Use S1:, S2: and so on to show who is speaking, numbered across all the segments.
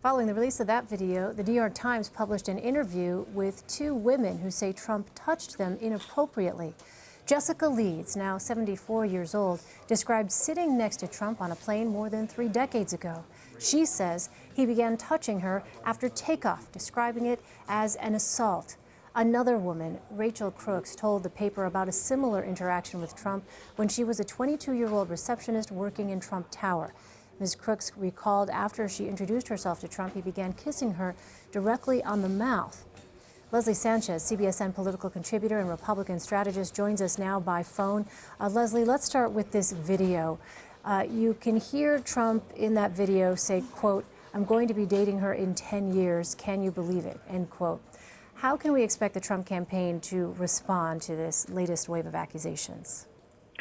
S1: Following the release of that video, the New York Times published an interview with two women who say Trump touched them inappropriately. Jessica Leeds, now 74 years old, described sitting next to Trump on a plane more than 3 decades ago. She says he began touching her after takeoff, describing it as an assault. Another woman, Rachel Crooks, told the paper about a similar interaction with Trump when she was a 22-year-old receptionist working in Trump Tower. Ms. Crooks recalled after she introduced herself to Trump, he began kissing her directly on the mouth. Leslie Sanchez, CBSN political contributor and Republican strategist, joins us now by phone. Leslie, let's start with this video. You can hear Trump in that video say, quote, "I'm going to be dating her in 10 years. Can you believe it?" End quote. How can we expect the Trump campaign to respond to this latest wave of accusations?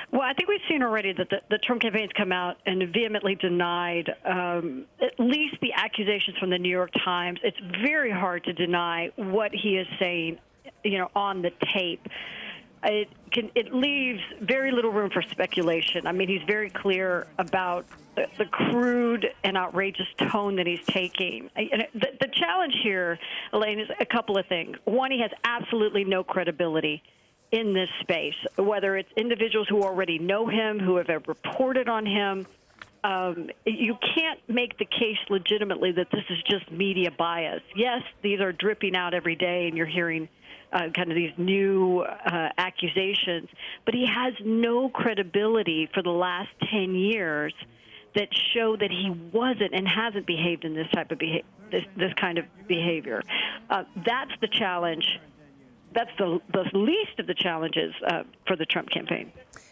S2: Well, I think we've seen already that the Trump campaign's come out and vehemently denied at least the accusations from the New York Times. It's very hard to deny what he is saying, on the tape. It leaves very little room for speculation. I mean, he's very clear about the crude and outrageous tone that he's taking. The challenge here, Elaine, is a couple of things. One, he has absolutely no credibility in this space, whether it's individuals who already know him, who have reported on him. You can't make the case legitimately that this is just media bias. Yes, these are dripping out every day, and you're hearing kind of these new accusations, but he has no credibility for the last 10 years that show that he wasn't and hasn't behaved in this type of this kind of behavior. That's the challenge. That's the least of the challenges for the Trump campaign.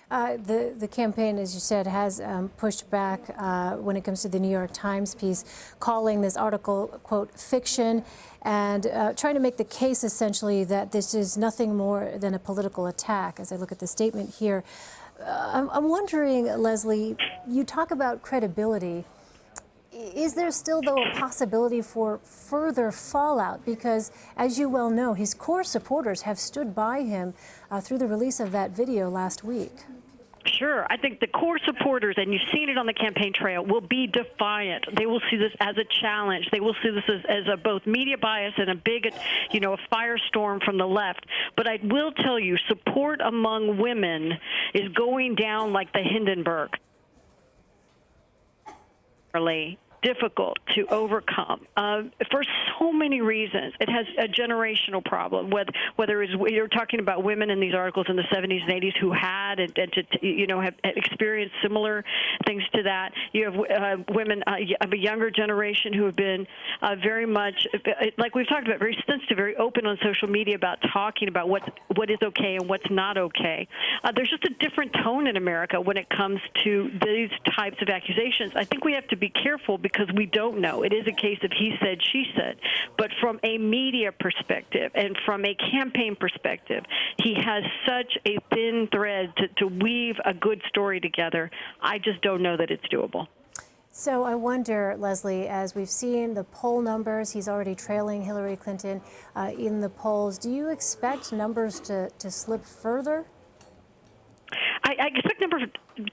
S1: The campaign, as you said, has pushed back when it comes to the New York Times piece, calling this article, quote, fiction, and trying to make the case essentially that this is nothing more than a political attack. As I look at the statement here, I'm wondering, Leslie, you talk about credibility. Is there still, though, a possibility for further fallout? Because, as you well know, his core supporters have stood by him through the release of that video last week.
S2: Sure. I think the core supporters, and you've seen it on the campaign trail, will be defiant. They will see this as a challenge. They will see this as a both media bias and a big, a firestorm from the left. But I will tell you, support among women is going down like the Hindenburg. Difficult to overcome for so many reasons. It has a generational problem. Whether it's, you're talking about women in these articles in the 70s and 80s who had have experienced similar things to that. You have women of a younger generation who have been very much, like we've talked about, very sensitive, very open on social media about talking about what is okay and what's not okay. There's just a different tone in America when it comes to these types of accusations. I think we have to be careful because we don't know. It is a case of he said, she said. But from a media perspective and from a campaign perspective, he has such a thin thread to weave a good story together. I just don't know that it's doable.
S1: So I wonder, Leslie, as we've seen the poll numbers, he's already trailing Hillary Clinton in the polls. Do you expect numbers to slip further?
S2: I expect numbers,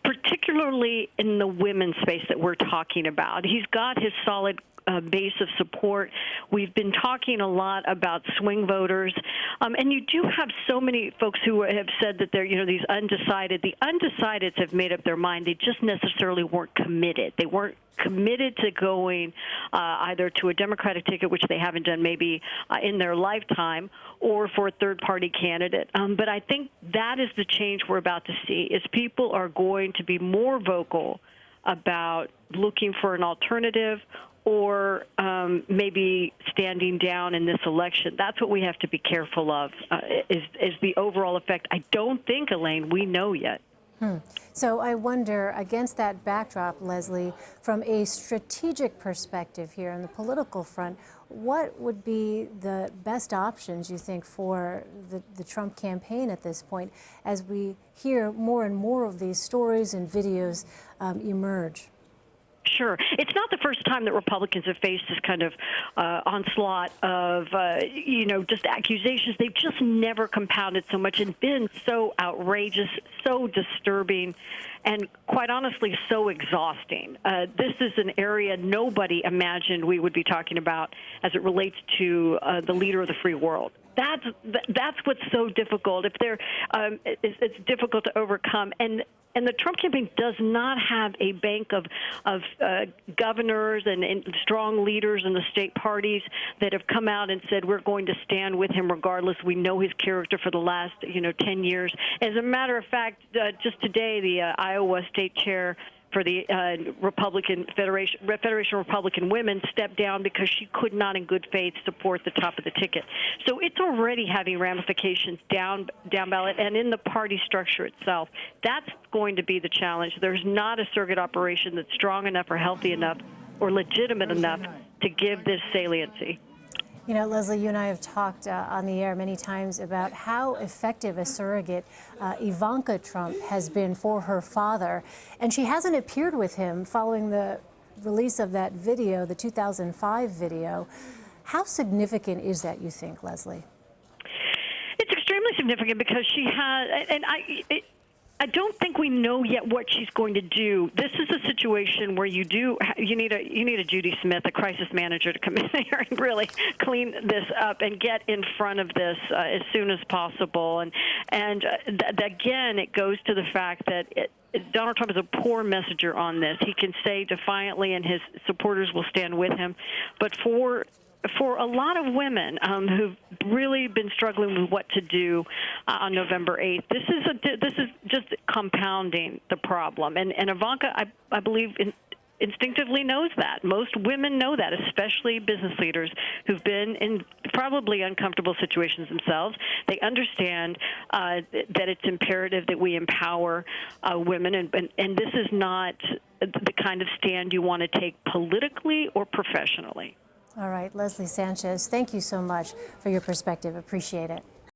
S2: particularly in the women's space that we're talking about. He's got his solid base of support. We've been talking a lot about swing voters, and you do have so many folks who have said that they're, these undecided. The undecideds have made up their mind. They just necessarily weren't committed. They weren't committed to going either to a Democratic ticket, which they haven't done maybe in their lifetime, or for a third-party candidate. But I think that is the change we're about to see, is people are going to be more vocal about looking for an alternative or maybe standing down in this election. That's what we have to be careful of, is the overall effect. I don't think, Elaine, we know yet.
S1: So I wonder, against that backdrop, Leslie, from a strategic perspective here on the political front, what would be the best options, you think, for the Trump campaign at this point, as we hear more and more of these stories and videos emerge?
S2: Sure. It's not the first time that Republicans have faced this kind of onslaught of, just accusations. They've just never compounded so much and been so outrageous, so disturbing, and quite honestly, so exhausting. This is an area nobody imagined we would be talking about as it relates to the leader of the free world. That's what's so difficult. It's difficult to overcome. And the Trump campaign does not have a bank of governors and strong leaders in the state parties that have come out and said we're going to stand with him regardless. We know his character for the last 10 years. As a matter of fact, just today, the Iowa state chair for the Federation of Republican Women stepped down because she could not in good faith support the top of the ticket. So it's already having ramifications down ballot and in the party structure itself. That's going to be the challenge. There's not a surrogate operation that's strong enough or healthy enough or legitimate enough to give this saliency.
S1: You know, Leslie, you and I have talked on the air many times about how effective a surrogate Ivanka Trump has been for her father. And she hasn't appeared with him following the release of that video, the 2005 video. How significant is that, you think, Leslie?
S2: It's extremely significant because she has, and I don't think we know yet what she's going to do. This is a situation where you need a Judy Smith, a crisis manager, to come in there and really clean this up and get in front of this as soon as possible. And again, it goes to the fact that Donald Trump is a poor messenger on this. He can say defiantly, and his supporters will stand with him. But for a lot of women who've really been struggling with what to do on November 8th, this is just compounding the problem. And Ivanka, I believe, instinctively knows that. Most women know that, especially business leaders who've been in probably uncomfortable situations themselves. They understand that it's imperative that we empower women, and this is not the kind of stand you want to take politically or professionally.
S1: All right, Leslie Sanchez, thank you so much for your perspective. Appreciate it.